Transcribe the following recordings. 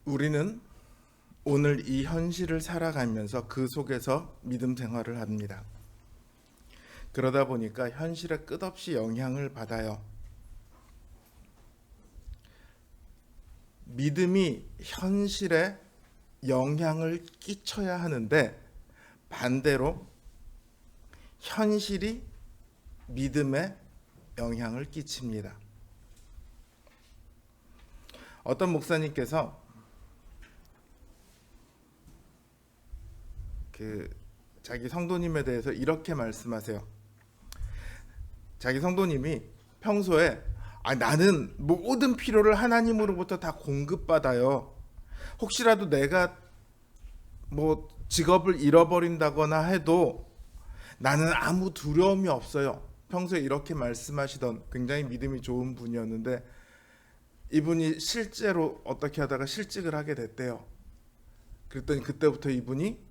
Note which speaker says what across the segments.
Speaker 1: 우리는 오늘 이 현실을 살아가면서 그 속에서 믿음 생활을 합니다. 그러다 보니까 현실에 끝없이 영향을 받아요. 믿음이 현실에 영향을 끼쳐야 하는데 반대로 현실이 믿음에 영향을 끼칩니다. 어떤 목사님께서 자기 성도님에 대해서 이렇게 말씀하세요. 자기 성도님이 평소에 나는 모든 필요를 하나님으로부터 다 공급받아요. 혹시라도 내가 직업을 잃어버린다거나 해도 나는 아무 두려움이 없어요. 평소에 이렇게 말씀하시던 굉장히 믿음이 좋은 분이었는데 이분이 실제로 어떻게 하다가 실직을 하게 됐대요. 그랬더니 그때부터 이분이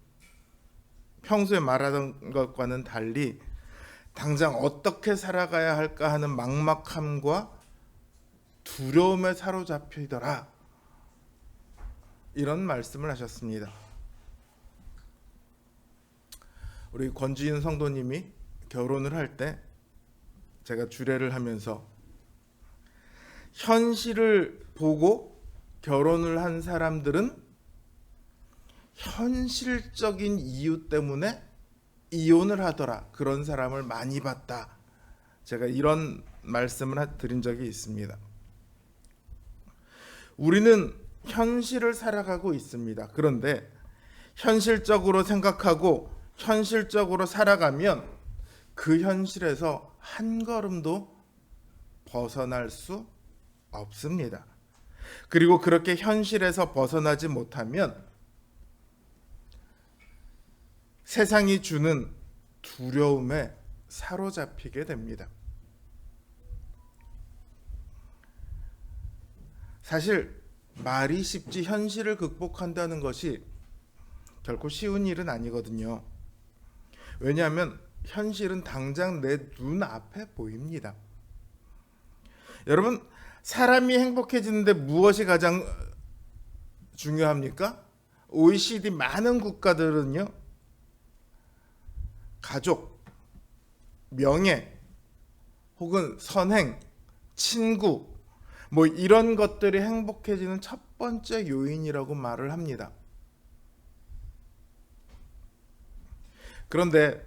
Speaker 1: 평소에 말하던 것과는 달리 당장 어떻게 살아가야 할까 하는 막막함과 두려움에 사로잡히더라. 이런 말씀을 하셨습니다. 우리 권지윤 성도님이 결혼을 할 때 제가 주례를 하면서 현실을 보고 결혼을 한 사람들은 현실적인 이유 때문에 이혼을 하더라. 그런 사람을 많이 봤다. 제가 이런 말씀을 드린 적이 있습니다. 우리는 현실을 살아가고 있습니다. 그런데 현실적으로 생각하고 현실적으로 살아가면 그 현실에서 한 걸음도 벗어날 수 없습니다. 그리고 그렇게 현실에서 벗어나지 못하면 세상이 주는 두려움에 사로잡히게 됩니다. 사실 말이 쉽지 현실을 극복한다는 것이 결코 쉬운 일은 아니거든요. 왜냐하면 현실은 당장 내 눈앞에 보입니다. 여러분, 사람이 행복해지는데 무엇이 가장 중요합니까? OECD 많은 국가들은요, 가족, 명예, 혹은 선행, 친구, 이런 것들이 행복해지는 첫 번째 요인이라고 말을 합니다. 그런데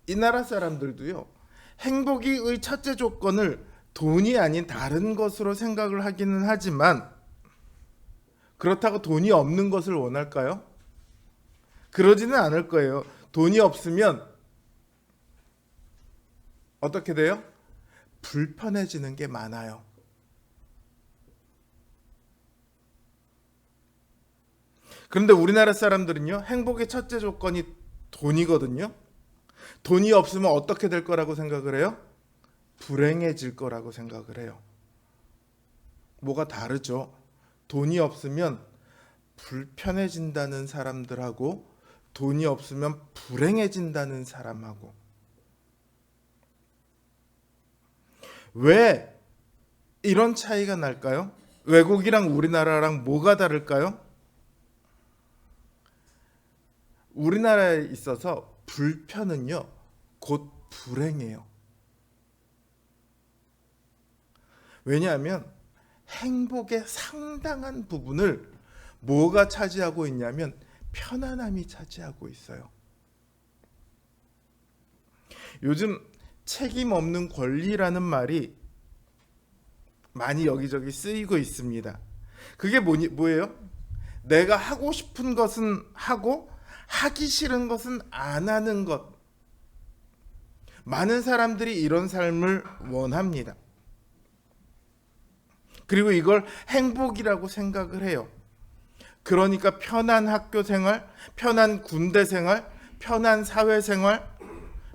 Speaker 1: 이 나라 사람들도요, 행복의 첫째 조건을 돈이 아닌 다른 것으로 생각을 하기는 하지만 그렇다고 돈이 없는 것을 원할까요? 그러지는 않을 거예요. 돈이 없으면 어떻게 돼요? 불편해지는 게 많아요. 그런데 우리나라 사람들은요, 행복의 첫째 조건이 돈이거든요. 돈이 없으면 어떻게 될 거라고 생각을 해요? 불행해질 거라고 생각을 해요. 뭐가 다르죠? 돈이 없으면 불편해진다는 사람들하고 돈이 없으면 불행해진다는 사람하고. 왜 이런 차이가 날까요? 외국이랑 우리나라랑 뭐가 다를까요? 우리나라에 있어서 불편은요, 곧 불행이에요. 왜냐하면 행복의 상당한 부분을 뭐가 차지하고 있냐면 편안함이 차지하고 있어요. 요즘 책임 없는 권리라는 말이 많이 여기저기 쓰이고 있습니다. 그게 뭐예요? 내가 하고 싶은 것은 하고 하기 싫은 것은 안 하는 것. 많은 사람들이 이런 삶을 원합니다. 그리고 이걸 행복이라고 생각을 해요. 그러니까 편한 학교 생활, 편한 군대 생활, 편한 사회 생활,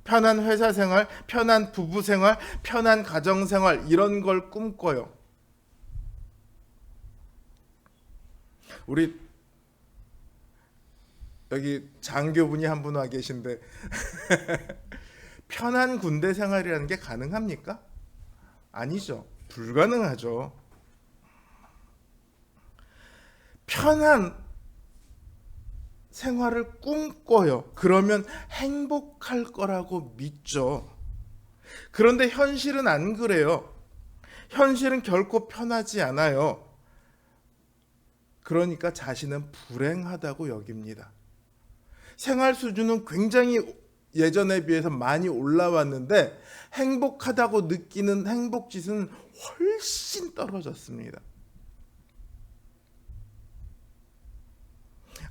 Speaker 1: 편한 회사 생활, 편한 부부 생활, 편한 가정 생활, 이런 걸 꿈꿔요. 우리 여기 장교분이 한 분 와 계신데 편한 군대 생활이라는 게 가능합니까? 아니죠. 불가능하죠. 편한 생활을 꿈꿔요. 그러면 행복할 거라고 믿죠. 그런데 현실은 안 그래요. 현실은 결코 편하지 않아요. 그러니까 자신은 불행하다고 여깁니다. 생활 수준은 굉장히 예전에 비해서 많이 올라왔는데 행복하다고 느끼는 행복지수는 훨씬 떨어졌습니다.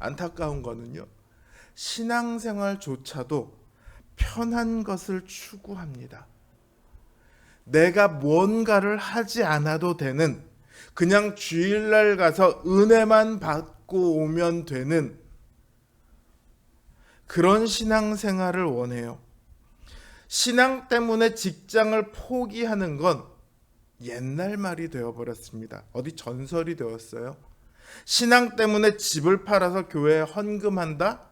Speaker 1: 안타까운 거는요, 신앙생활조차도 편한 것을 추구합니다. 내가 뭔가를 하지 않아도 되는, 그냥 주일날 가서 은혜만 받고 오면 되는 그런 신앙생활을 원해요. 신앙 때문에 직장을 포기하는 건 옛날 말이 되어버렸습니다. 어디 전설이 되었어요. 신앙 때문에 집을 팔아서 교회에 헌금한다?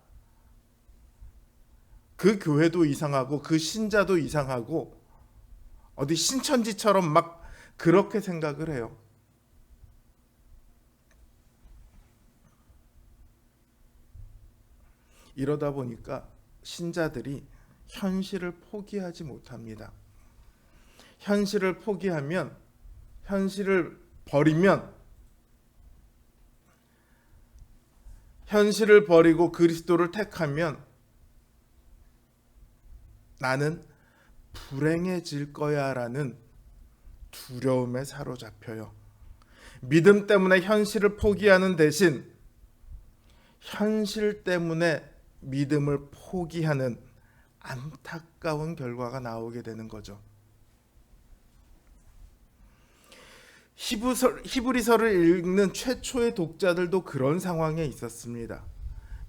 Speaker 1: 그 교회도 이상하고 그 신자도 이상하고 어디 신천지처럼 막 그렇게 생각을 해요. 이러다 보니까 신자들이 현실을 포기하지 못합니다. 현실을 포기하면, 현실을 버리면, 현실을 버리고 그리스도를 택하면 나는 불행해질 거야 라는 두려움에 사로잡혀요. 믿음 때문에 현실을 포기하는 대신 현실 때문에 믿음을 포기하는 안타까운 결과가 나오게 되는 거죠. 히브리서를 읽는 최초의 독자들도 그런 상황에 있었습니다.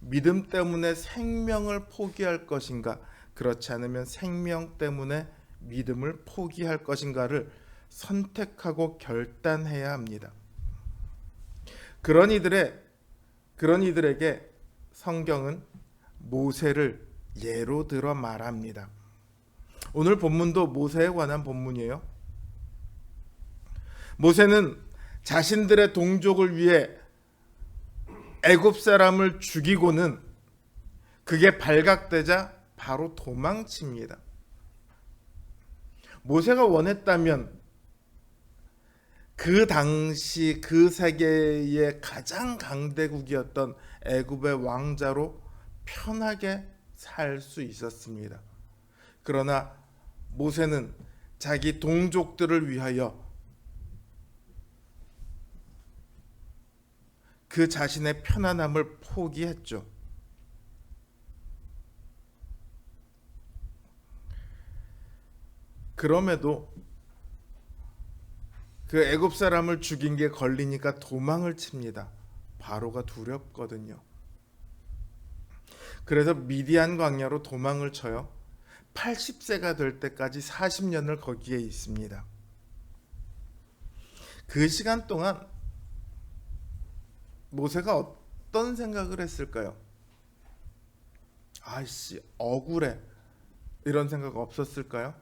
Speaker 1: 믿음 때문에 생명을 포기할 것인가, 그렇지 않으면 생명 때문에 믿음을 포기할 것인가를 선택하고 결단해야 합니다. 그런 이들에게 성경은 모세를 예로 들어 말합니다. 오늘 본문도 모세에 관한 본문이에요. 모세는 자신들의 동족을 위해 애굽 사람을 죽이고는 그게 발각되자 바로 도망칩니다. 모세가 원했다면 그 당시 그 세계의 가장 강대국이었던 애굽의 왕자로 편하게 살 수 있었습니다. 그러나 모세는 자기 동족들을 위하여 그 자신의 편안함을 포기했죠. 그럼에도 그 애굽 사람을 죽인 게 걸리니까 도망을 칩니다. 바로가 두렵거든요. 그래서 미디안 광야로 도망을 쳐요. 80세가 될 때까지 40년을 거기에 있습니다. 그 시간 동안 모세가 어떤 생각을 했을까요? 아이씨, 억울해. 이런 생각 없었을까요?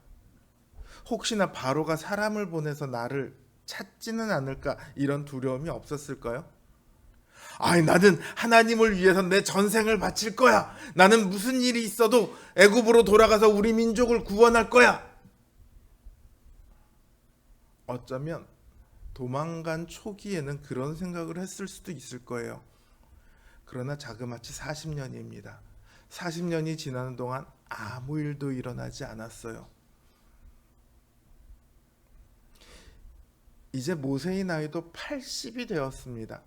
Speaker 1: 혹시나 바로가 사람을 보내서 나를 찾지는 않을까, 이런 두려움이 없었을까요? 아이, 나는 하나님을 위해서 내 전생을 바칠 거야. 나는 무슨 일이 있어도 애굽으로 돌아가서 우리 민족을 구원할 거야. 어쩌면 도망간 초기에는 그런 생각을 했을 수도 있을 거예요. 그러나 자그마치 40년입니다. 40년이 지나는 동안 아무 일도 일어나지 않았어요. 이제 모세의 나이도 80이 되었습니다.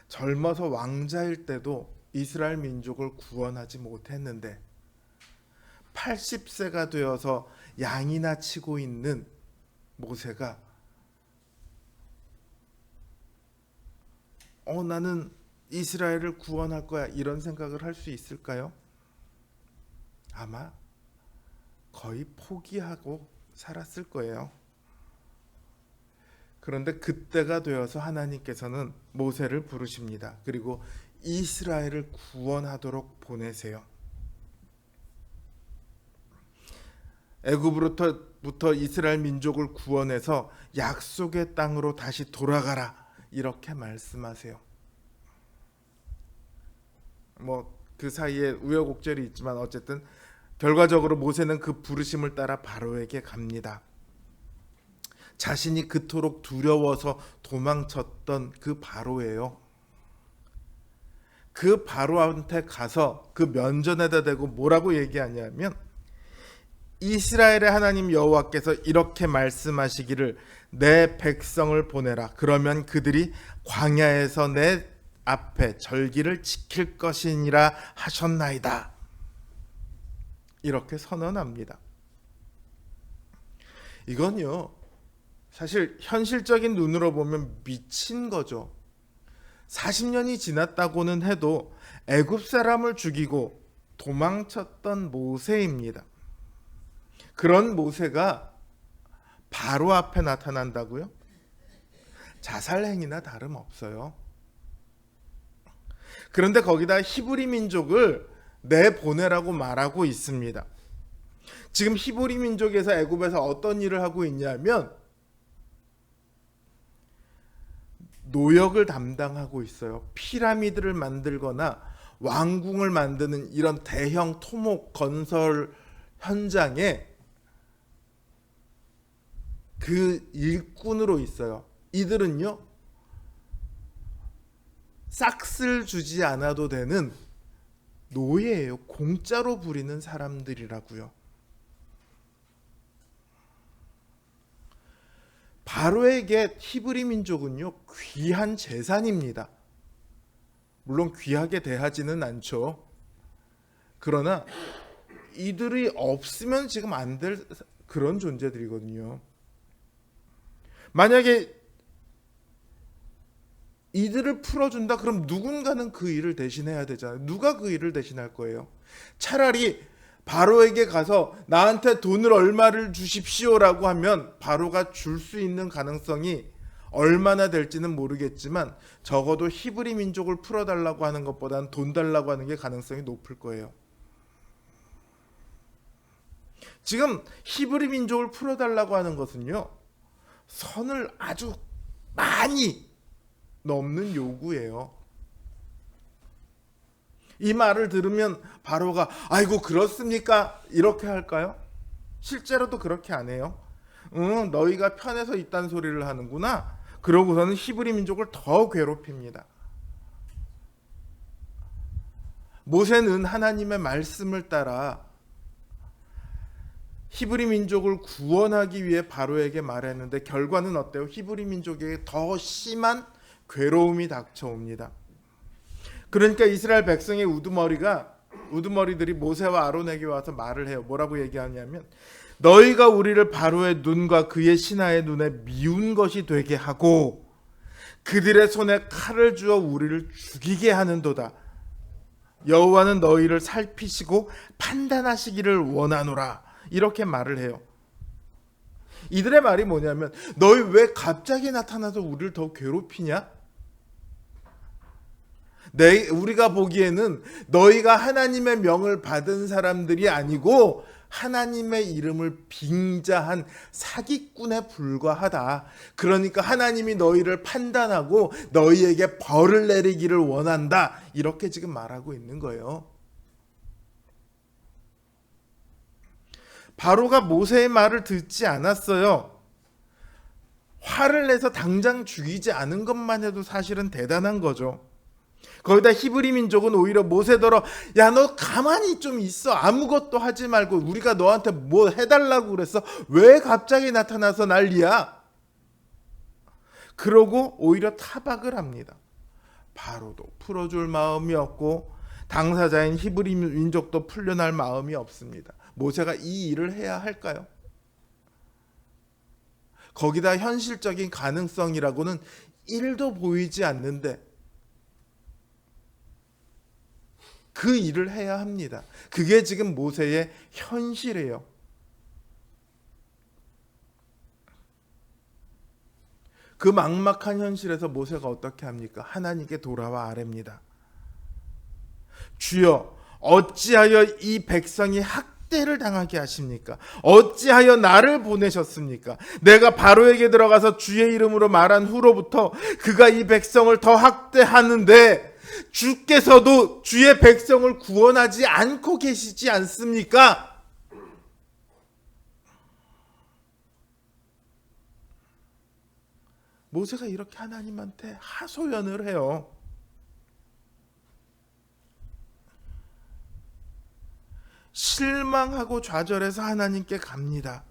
Speaker 1: 젊어서 왕자일 때도 이스라엘 민족을 구원하지 못했는데 80세가 되어서 양이나 치고 있는 모세가 나는 이스라엘을 구원할 거야, 이런 생각을 할 수 있을까요? 아마 거의 포기하고 살았을 거예요. 그런데 그때가 되어서 하나님께서는 모세를 부르십니다. 그리고 이스라엘을 구원하도록 보내세요. 애굽으로부터 부터 이스라엘 민족을 구원해서 약속의 땅으로 다시 돌아가라 이렇게 말씀하세요. 그 사이에 우여곡절이 있지만 어쨌든 결과적으로 모세는 그 부르심을 따라 바로에게 갑니다. 자신이 그토록 두려워서 도망쳤던 그 바로예요. 그 바로한테 가서 그 면전에다 대고 뭐라고 얘기하냐면, 이스라엘의 하나님 여호와께서 이렇게 말씀하시기를 내 백성을 보내라. 그러면 그들이 광야에서 내 앞에 절기를 지킬 것이니라 하셨나이다. 이렇게 선언합니다. 이건요, 사실 현실적인 눈으로 보면 미친 거죠. 40년이 지났다고는 해도 애굽 사람을 죽이고 도망쳤던 모세입니다. 그런 모세가 바로 앞에 나타난다고요? 자살행위나 다름없어요. 그런데 거기다 히브리 민족을 내보내라고 말하고 있습니다. 지금 히브리 민족에서 애굽에서 어떤 일을 하고 있냐면 노역을 담당하고 있어요. 피라미드를 만들거나 왕궁을 만드는 이런 대형 토목 건설 현장에 그 일꾼으로 있어요. 이들은요, 싹쓸 주지 않아도 되는 노예예요. 공짜로 부리는 사람들이라고요. 바로에게 히브리 민족은요, 귀한 재산입니다. 물론 귀하게 대하지는 않죠. 그러나 이들이 없으면 지금 안 될 그런 존재들이거든요. 만약에 이들을 풀어준다 그럼 누군가는 그 일을 대신해야 되잖아요. 누가 그 일을 대신할 거예요? 차라리 바로에게 가서 나한테 돈을 얼마를 주십시오라고 하면 바로가 줄 수 있는 가능성이 얼마나 될지는 모르겠지만 적어도 히브리 민족을 풀어달라고 하는 것보다는 돈 달라고 하는 게 가능성이 높을 거예요. 지금 히브리 민족을 풀어달라고 하는 것은요, 선을 아주 많이 넘는 요구예요. 이 말을 들으면 바로가 아이고 그렇습니까? 이렇게 할까요? 실제로도 그렇게 안 해요. 너희가 편해서 이딴 소리를 하는구나. 그러고서는 히브리 민족을 더 괴롭힙니다. 모세는 하나님의 말씀을 따라 히브리 민족을 구원하기 위해 바로에게 말했는데 결과는 어때요? 히브리 민족에게 더 심한 괴로움이 닥쳐옵니다. 그러니까 이스라엘 백성의 우두머리들이 모세와 아론에게 와서 말을 해요. 뭐라고 얘기하냐면, 너희가 우리를 바로의 눈과 그의 신하의 눈에 미운 것이 되게 하고 그들의 손에 칼을 주어 우리를 죽이게 하는도다. 여호와는 너희를 살피시고 판단하시기를 원하노라. 이렇게 말을 해요. 이들의 말이 뭐냐면, 너희 왜 갑자기 나타나서 우리를 더 괴롭히냐? 우리가 보기에는 너희가 하나님의 명을 받은 사람들이 아니고 하나님의 이름을 빙자한 사기꾼에 불과하다. 그러니까 하나님이 너희를 판단하고 너희에게 벌을 내리기를 원한다. 이렇게 지금 말하고 있는 거예요. 바로가 모세의 말을 듣지 않았어요. 화를 내서 당장 죽이지 않은 것만 해도 사실은 대단한 거죠. 거기다 히브리 민족은 오히려 모세더러 야, 너 가만히 좀 있어. 아무것도 하지 말고 우리가 너한테 뭐 해달라고 그랬어. 왜 갑자기 나타나서 난리야? 그러고 오히려 타박을 합니다. 바로도 풀어줄 마음이 없고 당사자인 히브리 민족도 풀려날 마음이 없습니다. 모세가 이 일을 해야 할까요? 거기다 현실적인 가능성이라고는 1도 보이지 않는데 그 일을 해야 합니다. 그게 지금 모세의 현실이에요. 그 막막한 현실에서 모세가 어떻게 합니까? 하나님께 돌아와 아뢰입니다. 주여, 어찌하여 이 백성이 학대를 당하게 하십니까? 어찌하여 나를 보내셨습니까? 내가 바로에게 들어가서 주의 이름으로 말한 후로부터 그가 이 백성을 더 학대하는데 주께서도 주의 백성을 구원하지 않고 계시지 않습니까? 모세가 이렇게 하나님한테 하소연을 해요. 실망하고 좌절해서 하나님께 갑니다.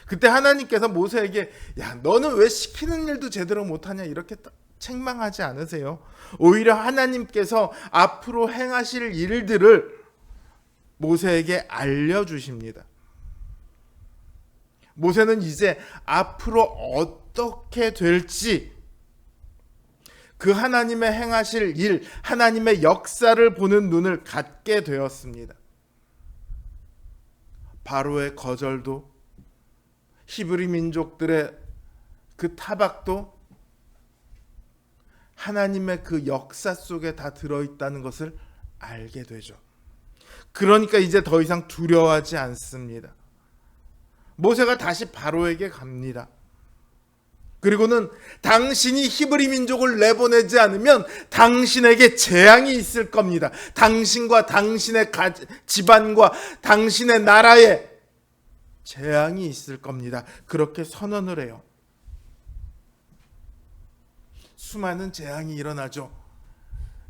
Speaker 1: 그때 하나님께서 모세에게 야 너는 왜 시키는 일도 제대로 못하냐 이렇게 책망하지 않으세요. 오히려 하나님께서 앞으로 행하실 일들을 모세에게 알려주십니다. 모세는 이제 앞으로 어떻게 될지 그 하나님의 행하실 일, 하나님의 역사를 보는 눈을 갖게 되었습니다. 바로의 거절도, 히브리 민족들의 그 타박도 하나님의 그 역사 속에 다 들어있다는 것을 알게 되죠. 그러니까 이제 더 이상 두려워하지 않습니다. 모세가 다시 바로에게 갑니다. 그리고는 당신이 히브리 민족을 내보내지 않으면 당신에게 재앙이 있을 겁니다. 당신과 당신의 집안과 당신의 나라에 재앙이 있을 겁니다. 그렇게 선언을 해요. 수많은 재앙이 일어나죠.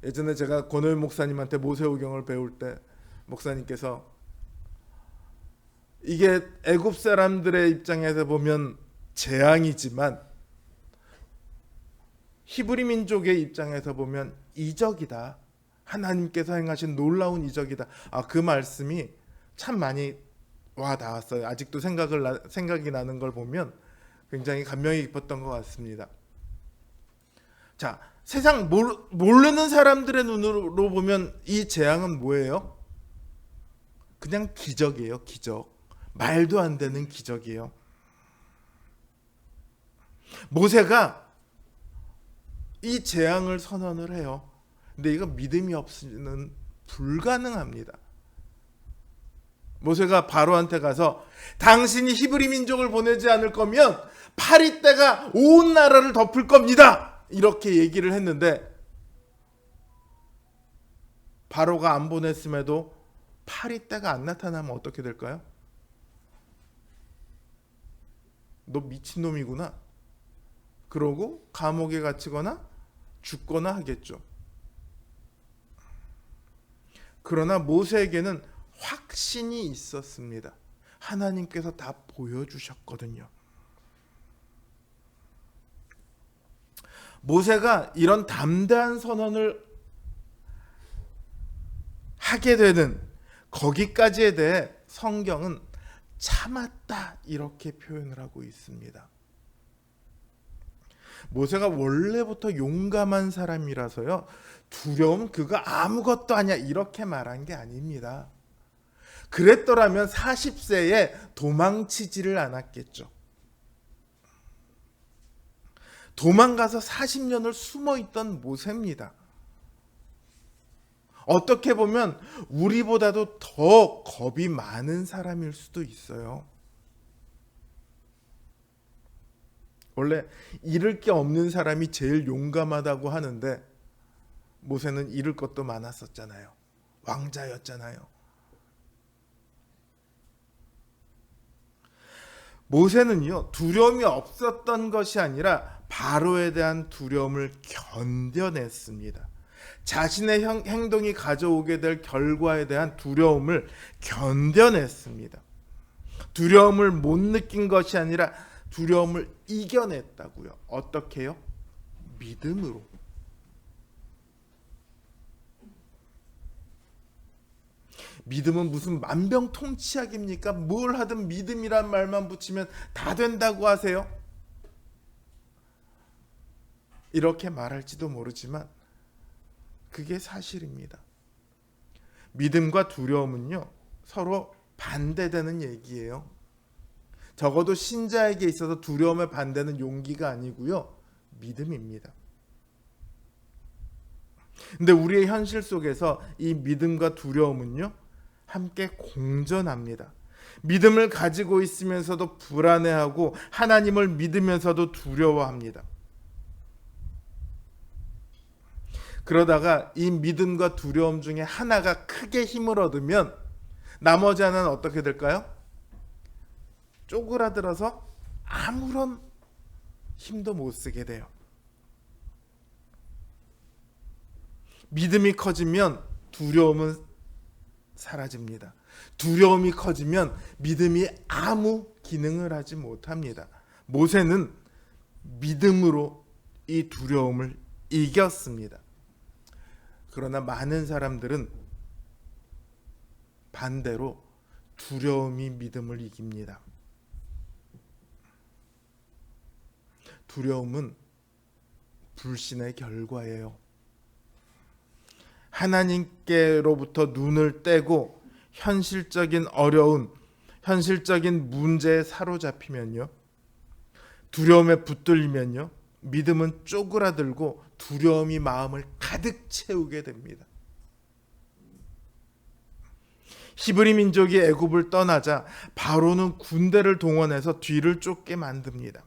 Speaker 1: 예전에 제가 권호연 목사님한테 모세오경을 배울 때 목사님께서 이게 애굽 사람들의 입장에서 보면 재앙이지만 히브리 민족의 입장에서 보면 이적이다. 하나님께서 행하신 놀라운 이적이다. 그 말씀이 참 많이 와 닿았어요. 아직도 생각이 나는 걸 보면 굉장히 감명이 깊었던 것 같습니다. 자, 세상 모르는 사람들의 눈으로 보면 이 재앙은 뭐예요? 그냥 기적이에요. 기적. 말도 안 되는 기적이에요. 모세가 이 재앙을 선언을 해요. 근데 이거 믿음이 없으면 불가능합니다. 모세가 바로한테 가서 당신이 히브리 민족을 보내지 않을 거면 파리떼가 온 나라를 덮을 겁니다. 이렇게 얘기를 했는데 바로가 안 보냈음에도 파리떼가 안 나타나면 어떻게 될까요? 너 미친놈이구나. 그러고 감옥에 갇히거나 죽거나 하겠죠. 그러나 모세에게는 확신이 있었습니다. 하나님께서 다 보여주셨거든요. 모세가 이런 담대한 선언을 하게 되는 거기까지에 대해 성경은 참았다 이렇게 표현을 하고 있습니다. 모세가 원래부터 용감한 사람이라서요. 두려움 그거 아무것도 아니야 이렇게 말한 게 아닙니다. 그랬더라면 40세에 도망치지를 않았겠죠. 도망가서 40년을 숨어있던 모세입니다. 어떻게 보면 우리보다도 더 겁이 많은 사람일 수도 있어요. 원래 잃을 게 없는 사람이 제일 용감하다고 하는데 모세는 잃을 것도 많았었잖아요. 왕자였잖아요. 모세는요, 두려움이 없었던 것이 아니라 바로에 대한 두려움을 견뎌냈습니다. 자신의 행동이 가져오게 될 결과에 대한 두려움을 견뎌냈습니다. 두려움을 못 느낀 것이 아니라 두려움을 이겨냈다고요. 어떻게요? 믿음으로. 믿음은 무슨 만병통치약입니까? 뭘 하든 믿음이란 말만 붙이면 다 된다고 하세요? 이렇게 말할지도 모르지만 그게 사실입니다. 믿음과 두려움은요, 서로 반대되는 얘기예요. 적어도 신자에게 있어서 두려움의 반대는 용기가 아니고요, 믿음입니다. 근데 우리의 현실 속에서 이 믿음과 두려움은요, 함께 공존합니다. 믿음을 가지고 있으면서도 불안해하고 하나님을 믿으면서도 두려워합니다. 그러다가 이 믿음과 두려움 중에 하나가 크게 힘을 얻으면 나머지 하나는 어떻게 될까요? 쪼그라들어서 아무런 힘도 못 쓰게 돼요. 믿음이 커지면 두려움은 사라집니다. 두려움이 커지면 믿음이 아무 기능을 하지 못합니다. 모세는 믿음으로 이 두려움을 이겼습니다. 그러나 많은 사람들은 반대로 두려움이 믿음을 이깁니다. 두려움은 불신의 결과예요. 하나님께로부터 눈을 떼고 현실적인 어려운, 현실적인 문제에 사로잡히면요, 두려움에 붙들리면요, 믿음은 쪼그라들고 두려움이 마음을 가득 채우게 됩니다. 히브리 민족이 애굽을 떠나자 바로는 군대를 동원해서 뒤를 쫓게 만듭니다.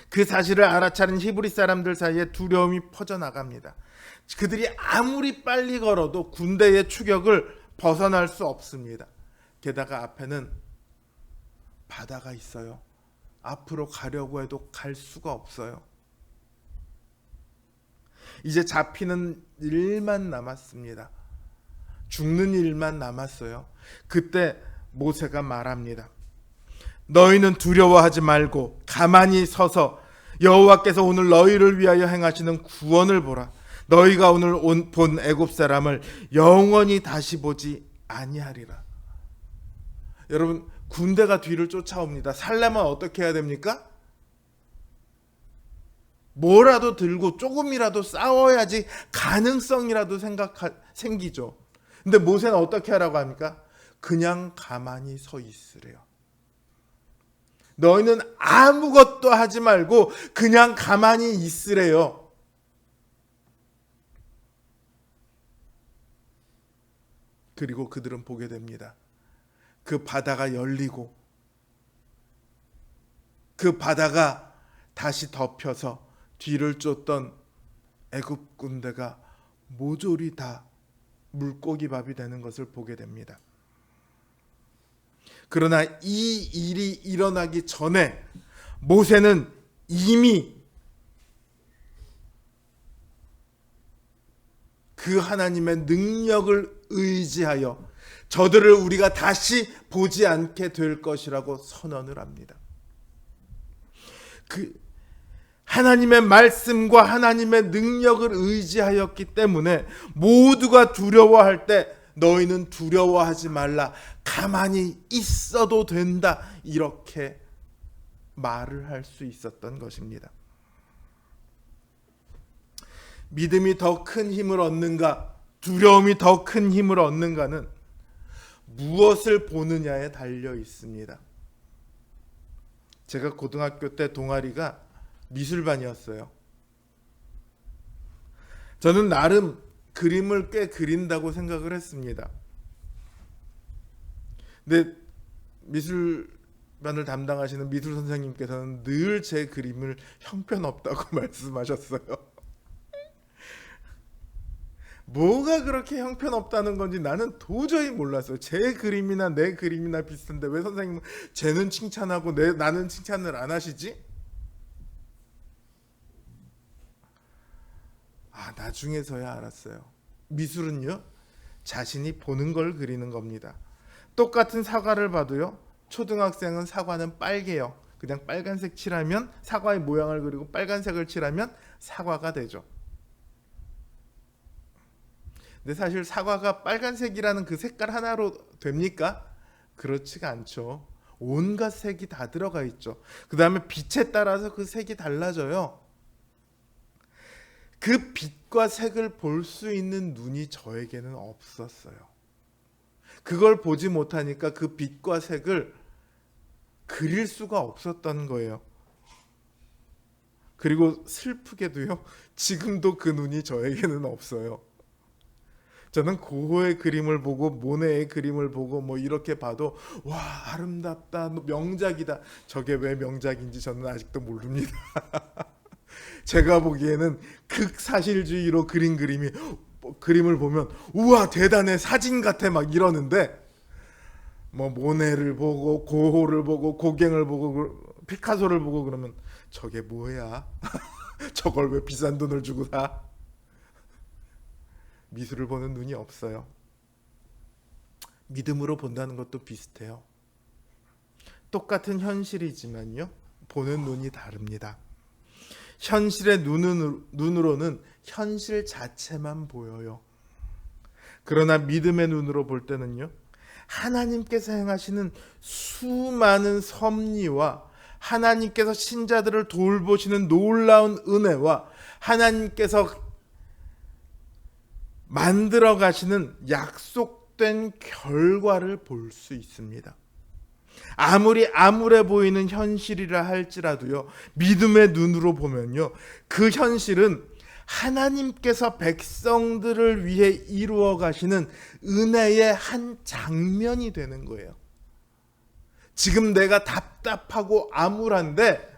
Speaker 1: 그 사실을 알아차린 히브리 사람들 사이에 두려움이 퍼져나갑니다. 그들이 아무리 빨리 걸어도 군대의 추격을 벗어날 수 없습니다. 게다가 앞에는 바다가 있어요. 앞으로 가려고 해도 갈 수가 없어요. 이제 잡히는 일만 남았습니다. 죽는 일만 남았어요. 그때 모세가 말합니다. 너희는 두려워하지 말고 가만히 서서 여호와께서 오늘 너희를 위하여 행하시는 구원을 보라. 너희가 오늘 본 애굽 사람을 영원히 다시 보지 아니하리라. 여러분, 군대가 뒤를 쫓아옵니다. 살려면 어떻게 해야 됩니까? 뭐라도 들고 조금이라도 싸워야지 가능성이라도 생기죠. 근데 모세는 어떻게 하라고 합니까? 그냥 가만히 서 있으래요. 너희는 아무것도 하지 말고 그냥 가만히 있으래요. 그리고 그들은 보게 됩니다. 그 바다가 열리고 그 바다가 다시 덮여서 뒤를 쫓던 애굽 군대가 모조리 다 물고기 밥이 되는 것을 보게 됩니다. 그러나 이 일이 일어나기 전에 모세는 이미 그 하나님의 능력을 의지하여 저들을 우리가 다시 보지 않게 될 것이라고 선언을 합니다. 그 하나님의 말씀과 하나님의 능력을 의지하였기 때문에 모두가 두려워할 때 너희는 두려워하지 말라. 가만히 있어도 된다. 이렇게 말을 할 수 있었던 것입니다. 믿음이 더 큰 힘을 얻는가, 두려움이 더 큰 힘을 얻는가는 무엇을 보느냐에 달려 있습니다. 제가 고등학교 때 동아리가 미술반이었어요. 저는 나름 그림을 꽤 그린다고 생각을 했습니다. 근데 미술반을 담당하시는 미술 선생님께서는 늘 제 그림을 형편없다고 말씀하셨어요. 뭐가 그렇게 형편없다는 건지 나는 도저히 몰랐어요. 제 그림이나 내 그림이나 비슷한데 왜 선생님은 쟤는 칭찬하고 나는 칭찬을 안 하시지? 나중에서야 알았어요. 미술은요, 자신이 보는 걸 그리는 겁니다. 똑같은 사과를 봐도요, 초등학생은 사과는 빨개요. 그냥 빨간색 칠하면 사과의 모양을 그리고 빨간색을 칠하면 사과가 되죠. 근데 사실 사과가 빨간색이라는 그 색깔 하나로 됩니까? 그렇지가 않죠. 온갖 색이 다 들어가 있죠. 그 다음에 빛에 따라서 그 색이 달라져요. 그 빛과 색을 볼 수 있는 눈이 저에게는 없었어요. 그걸 보지 못하니까 그 빛과 색을 그릴 수가 없었던 거예요. 그리고 슬프게도요, 지금도 그 눈이 저에게는 없어요. 저는 고흐의 그림을 보고 모네의 그림을 보고 뭐 이렇게 봐도 와 아름답다 명작이다. 저게 왜 명작인지 저는 아직도 모릅니다. 제가 보기에는 극사실주의로 그린 그림을 보면 우와 대단해 사진 같아 막 이러는데 뭐 모네를 보고 고흐를 보고 고갱을 보고 피카소를 보고 그러면 저게 뭐야? 저걸 왜 비싼 돈을 주고 사? 미술을 보는 눈이 없어요. 믿음으로 본다는 것도 비슷해요. 똑같은 현실이지만요, 보는 눈이 다릅니다. 현실의 눈으로는 현실 자체만 보여요. 그러나 믿음의 눈으로 볼 때는요, 하나님께서 행하시는 수많은 섭리와 하나님께서 신자들을 돌보시는 놀라운 은혜와 하나님께서 만들어 가시는 약속된 결과를 볼 수 있습니다. 아무리 암울해 보이는 현실이라 할지라도요, 믿음의 눈으로 보면요, 그 현실은 하나님께서 백성들을 위해 이루어 가시는 은혜의 한 장면이 되는 거예요. 지금 내가 답답하고 암울한데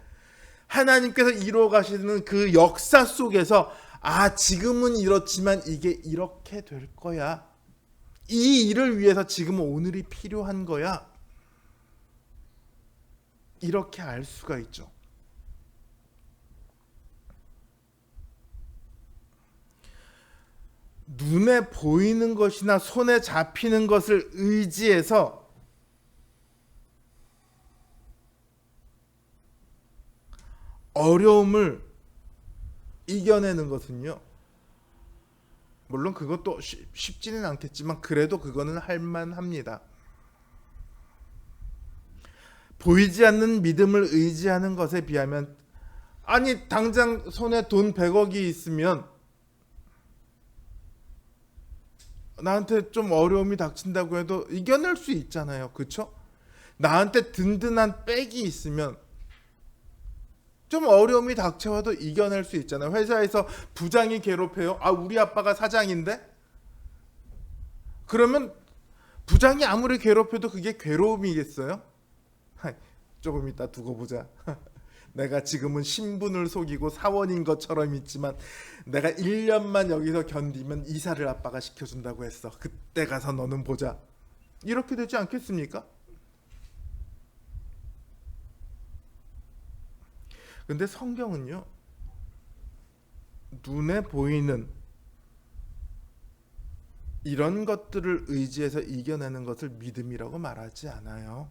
Speaker 1: 하나님께서 이루어 가시는 그 역사 속에서 아, 지금은 이렇지만 이게 이렇게 될 거야. 이 일을 위해서 지금은 오늘이 필요한 거야. 이렇게 알 수가 있죠. 눈에 보이는 것이나 손에 잡히는 것을 의지해서 어려움을 이겨내는 것은요, 물론 그것도 쉽지는 않겠지만 그래도 그거는 할만합니다. 보이지 않는 믿음을 의지하는 것에 비하면, 아니 당장 손에 돈 100억이 있으면 나한테 좀 어려움이 닥친다고 해도 이겨낼 수 있잖아요. 그렇죠? 나한테 든든한 백이 있으면 좀 어려움이 닥쳐와도 이겨낼 수 있잖아요. 회사에서 부장이 괴롭혀요. 아, 우리 아빠가 사장인데? 그러면 부장이 아무리 괴롭혀도 그게 괴로움이겠어요? 조금 이따 두고 보자. 내가 지금은 신분을 속이고 사원인 것처럼 있지만 내가 1년만 여기서 견디면 이사를 아빠가 시켜준다고 했어. 그때 가서 너는 보자. 이렇게 되지 않겠습니까? 근데 성경은요, 눈에 보이는 이런 것들을 의지해서 이겨내는 것을 믿음이라고 말하지 않아요.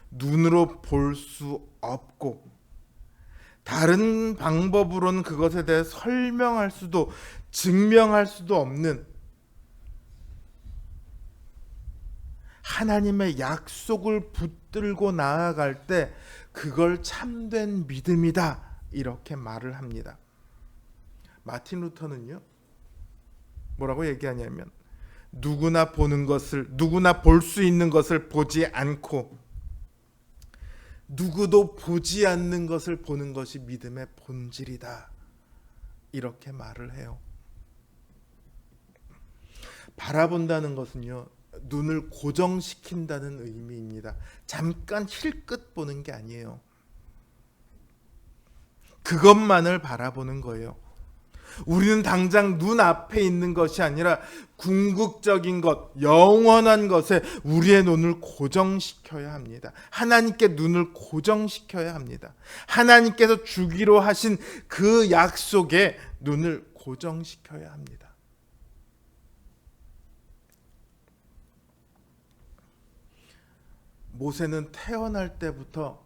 Speaker 1: 눈으로 볼 수 없고 다른 방법으로는 그것에 대해 설명할 수도 증명할 수도 없는 하나님의 약속을 붙들고 나아갈 때 그걸 참된 믿음이다, 이렇게 말을 합니다. 마틴 루터는요, 뭐라고 얘기하냐면 누구나 보는 것을, 누구나 볼 수 있는 것을 보지 않고 누구도 보지 않는 것을 보는 것이 믿음의 본질이다, 이렇게 말을 해요. 바라본다는 것은요, 눈을 고정시킨다는 의미입니다. 잠깐 힐끗 보는 게 아니에요. 그것만을 바라보는 거예요. 우리는 당장 눈앞에 있는 것이 아니라 궁극적인 것, 영원한 것에 우리의 눈을 고정시켜야 합니다. 하나님께 눈을 고정시켜야 합니다. 하나님께서 주기로 하신 그 약속에 눈을 고정시켜야 합니다. 모세는 태어날 때부터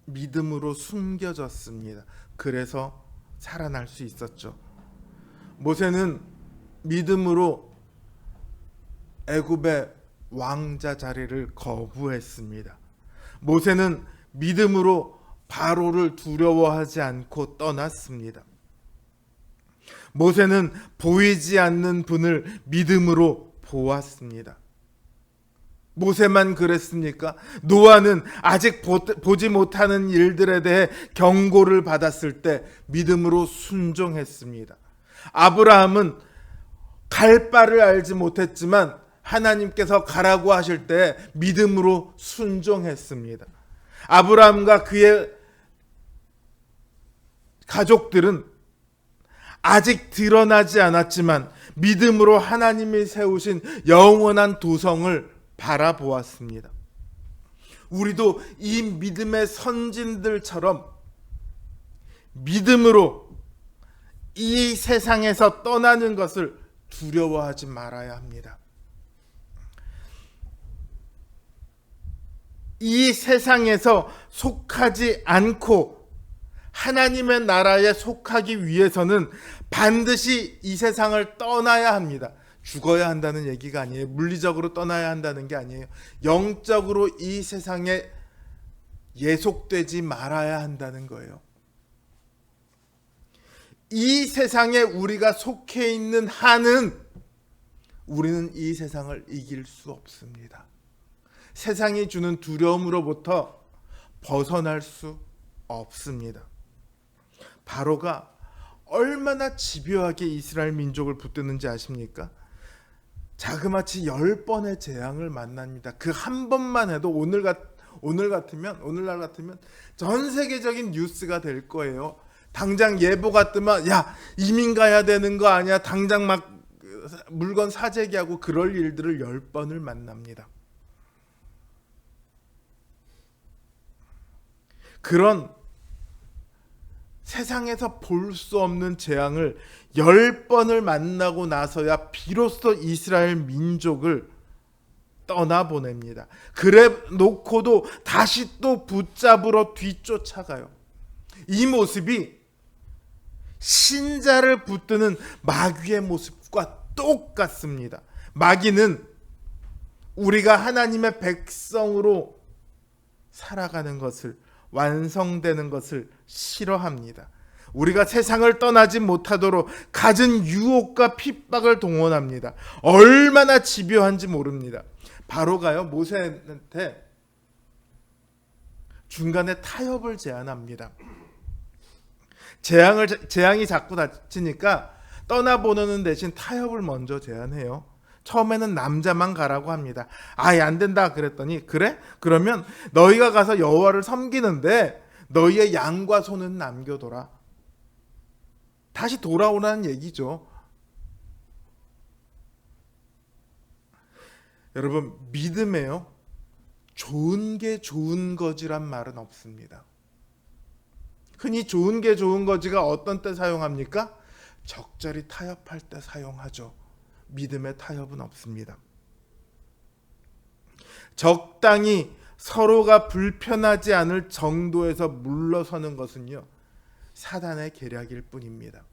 Speaker 1: 믿음으로 숨겨졌습니다. 그래서 살아날 수 있었죠. 모세는 믿음으로 애굽의 왕자 자리를 거부했습니다. 모세는 믿음으로 바로를 두려워하지 않고 떠났습니다. 모세는 보이지 않는 분을 믿음으로 보았습니다. 모세만 그랬습니까? 노아는 아직 보지 못하는 일들에 대해 경고를 받았을 때 믿음으로 순종했습니다. 아브라함은 갈 바를 알지 못했지만 하나님께서 가라고 하실 때 믿음으로 순종했습니다. 아브라함과 그의 가족들은 아직 드러나지 않았지만 믿음으로 하나님이 세우신 영원한 도성을 바라보았습니다. 우리도 이 믿음의 선진들처럼 믿음으로 이 세상에서 떠나는 것을 두려워하지 말아야 합니다. 이 세상에서 속하지 않고 하나님의 나라에 속하기 위해서는 반드시 이 세상을 떠나야 합니다. 죽어야 한다는 얘기가 아니에요. 물리적으로 떠나야 한다는 게 아니에요. 영적으로 이 세상에 예속되지 말아야 한다는 거예요. 이 세상에 우리가 속해 있는 한은 우리는 이 세상을 이길 수 없습니다. 세상이 주는 두려움으로부터 벗어날 수 없습니다. 바로가 얼마나 집요하게 이스라엘 민족을 붙드는지 아십니까? 자그마치 10번의 재앙을 만납니다. 그 한 번만 해도 오늘날 같으면 전 세계적인 뉴스가 될 거예요. 당장 예보가 뜨면 야 이민 가야 되는 거 아니야? 당장 막 물건 사재기하고 그럴 일들을 10번을 만납니다. 그런 세상에서 볼 수 없는 재앙을 10번을 만나고 나서야 비로소 이스라엘 민족을 떠나보냅니다. 그래 놓고도 다시 또 붙잡으러 뒤쫓아가요. 이 모습이 신자를 붙드는 마귀의 모습과 똑같습니다. 마귀는 우리가 하나님의 백성으로 살아가는 것을, 완성되는 것을 싫어합니다. 우리가 세상을 떠나지 못하도록 갖은 유혹과 핍박을 동원합니다. 얼마나 집요한지 모릅니다. 바로가요, 모세한테 중간에 타협을 제안합니다. 재앙이 자꾸 닥치니까 떠나보내는 대신 타협을 먼저 제안해요. 처음에는 남자만 가라고 합니다. 아예 안 된다 그랬더니 그래? 그러면 너희가 가서 여호와를 섬기는데 너희의 양과 소는 남겨둬라. 다시 돌아오라는 얘기죠. 여러분, 믿음에요, 좋은 게 좋은 거지란 말은 없습니다. 흔히 좋은 게 좋은 거지가 어떤 때 사용합니까? 적절히 타협할 때 사용하죠. 믿음의 타협은 없습니다. 적당히 서로가 불편하지 않을 정도에서 물러서는 것은요, 사단의 계략일 뿐입니다.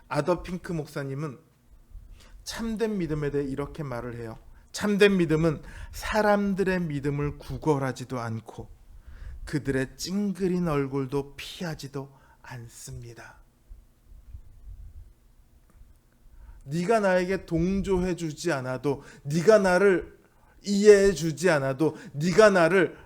Speaker 1: 아더 핑크 목사님은 참된 믿음에 대해 이렇게 말을 해요. 참된 믿음은 사람들의 믿음을 구걸하지도 않고 그들의 찡그린 얼굴도 피하지도 않습니다. 네가 나에게 동조해 주지 않아도, 네가 나를 이해해 주지 않아도, 네가 나를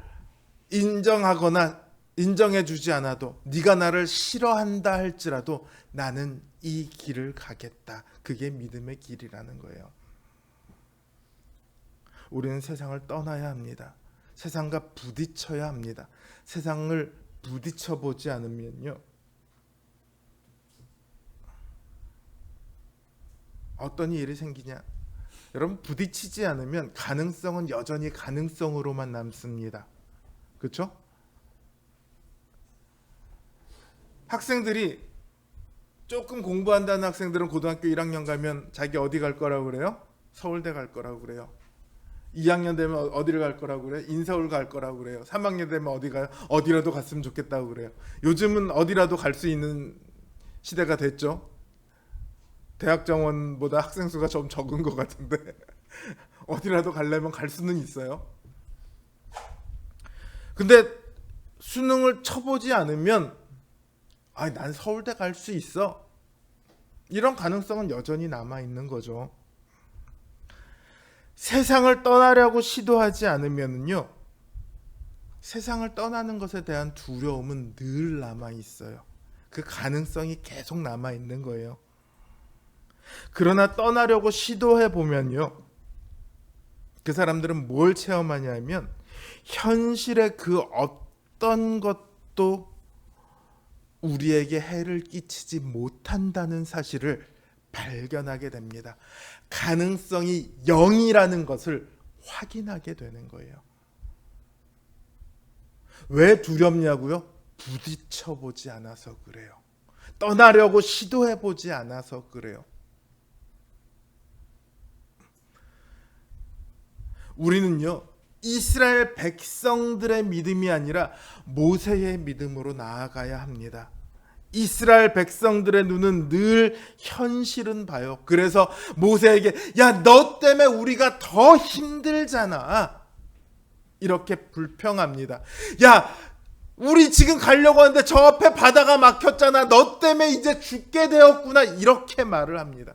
Speaker 1: 인정해 주지 않아도, 네가 나를 싫어한다 할지라도 나는 이 길을 가겠다. 그게 믿음의 길이라는 거예요. 우리는 세상을 떠나야 합니다. 세상과 부딪혀야 합니다. 세상을 부딪혀 보지 않으면요, 어떤 일이 생기냐? 여러분, 부딪히지 않으면 가능성은 여전히 가능성으로만 남습니다. 그렇죠? 학생들이 조금 공부한다는 학생들은 고등학교 1학년 가면 자기 어디 갈 거라고 그래요? 서울대 갈 거라고 그래요. 2학년 되면 어디를 갈 거라고 그래요? 인서울 갈 거라고 그래요. 3학년 되면 어디 가요? 어디라도 갔으면 좋겠다고 그래요. 요즘은 어디라도 갈 수 있는 시대가 됐죠. 대학 정원보다 학생 수가 좀 적은 것 같은데 어디라도 가려면 갈 수는 있어요. 근데 수능을 쳐보지 않으면 난 서울대 갈 수 있어, 이런 가능성은 여전히 남아있는 거죠. 세상을 떠나려고 시도하지 않으면요, 세상을 떠나는 것에 대한 두려움은 늘 남아있어요. 그 가능성이 계속 남아 있는 거예요. 그러나 떠나려고 시도해 보면요, 그 사람들은 뭘 체험하냐면 현실의 그 어떤 것도 우리에게 해를 끼치지 못한다는 사실을 발견하게 됩니다. 가능성이 0이라는 것을 확인하게 되는 거예요. 왜 두렵냐고요? 부딪혀 보지 않아서 그래요. 떠나려고 시도해 보지 않아서 그래요. 우리는요, 이스라엘 백성들의 믿음이 아니라 모세의 믿음으로 나아가야 합니다. 이스라엘 백성들의 눈은 늘 현실은 봐요. 그래서 모세에게 야, 너 때문에 우리가 더 힘들잖아, 이렇게 불평합니다. 야, 우리 지금 가려고 하는데 저 앞에 바다가 막혔잖아, 너 때문에 이제 죽게 되었구나, 이렇게 말을 합니다.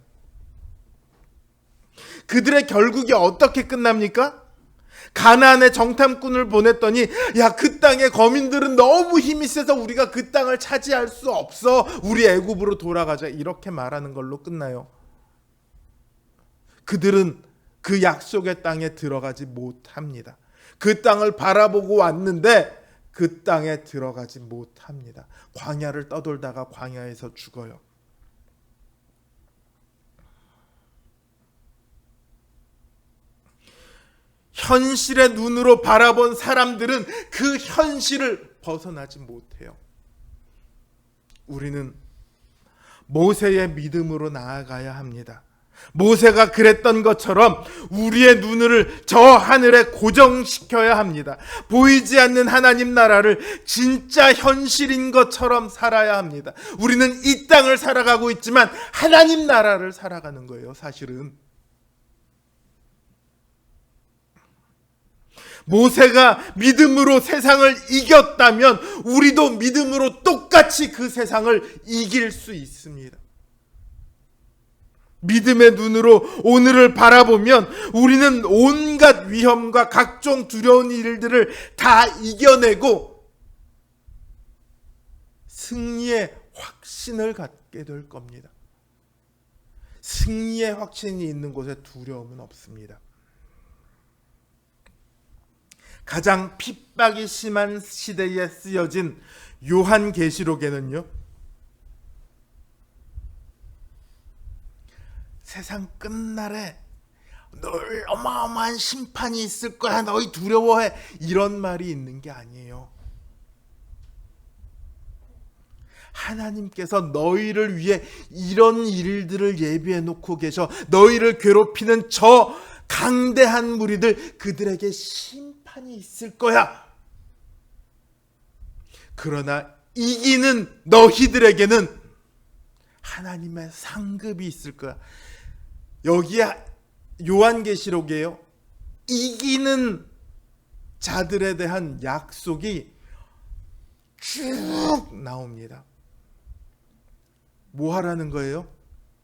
Speaker 1: 그들의 결국이 어떻게 끝납니까? 가나안에 정탐꾼을 보냈더니 야, 그 땅의 거민들은 너무 힘이 세서 우리가 그 땅을 차지할 수 없어, 우리 애굽으로 돌아가자, 이렇게 말하는 걸로 끝나요. 그들은 그 약속의 땅에 들어가지 못합니다. 그 땅을 바라보고 왔는데 그 땅에 들어가지 못합니다. 광야를 떠돌다가 광야에서 죽어요. 현실의 눈으로 바라본 사람들은 그 현실을 벗어나지 못해요. 우리는 모세의 믿음으로 나아가야 합니다. 모세가 그랬던 것처럼 우리의 눈을 저 하늘에 고정시켜야 합니다. 보이지 않는 하나님 나라를 진짜 현실인 것처럼 살아야 합니다. 우리는 이 땅을 살아가고 있지만 하나님 나라를 살아가는 거예요, 사실은. 모세가 믿음으로 세상을 이겼다면 우리도 믿음으로 똑같이 그 세상을 이길 수 있습니다. 믿음의 눈으로 오늘을 바라보면 우리는 온갖 위험과 각종 두려운 일들을 다 이겨내고 승리의 확신을 갖게 될 겁니다. 승리의 확신이 있는 곳에 두려움은 없습니다. 가장 핍박이 심한 시대에 쓰여진 요한계시록에는요, 세상 끝날에 늘 어마어마한 심판이 있을 거야, 너희 두려워해, 이런 말이 있는 게 아니에요. 하나님께서 너희를 위해 이런 일들을 예비해 놓고 계셔. 너희를 괴롭히는 저 강대한 무리들, 그들에게 심판이 있을 거야. 그러나 이기는 너희들에게는 하나님의 상급이 있을 거야. 여기에 요한계시록이에요. 이기는 자들에 대한 약속이 쭉 나옵니다. 뭐 하라는 거예요?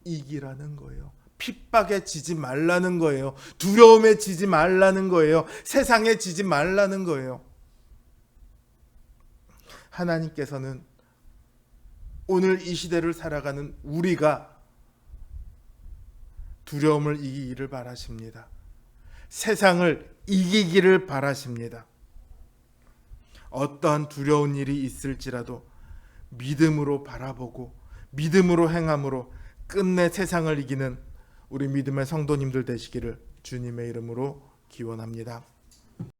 Speaker 1: 이기라는 거예요. 핍박에 지지 말라는 거예요. 두려움에 지지 말라는 거예요. 세상에 지지 말라는 거예요. 하나님께서는 오늘 이 시대를 살아가는 우리가 두려움을 이기기를 바라십니다. 세상을 이기기를 바라십니다. 어떠한 두려운 일이 있을지라도 믿음으로 바라보고 믿음으로 행함으로 끝내 세상을 이기는 우리 믿음의 성도님들 되시기를 주님의 이름으로 기원합니다.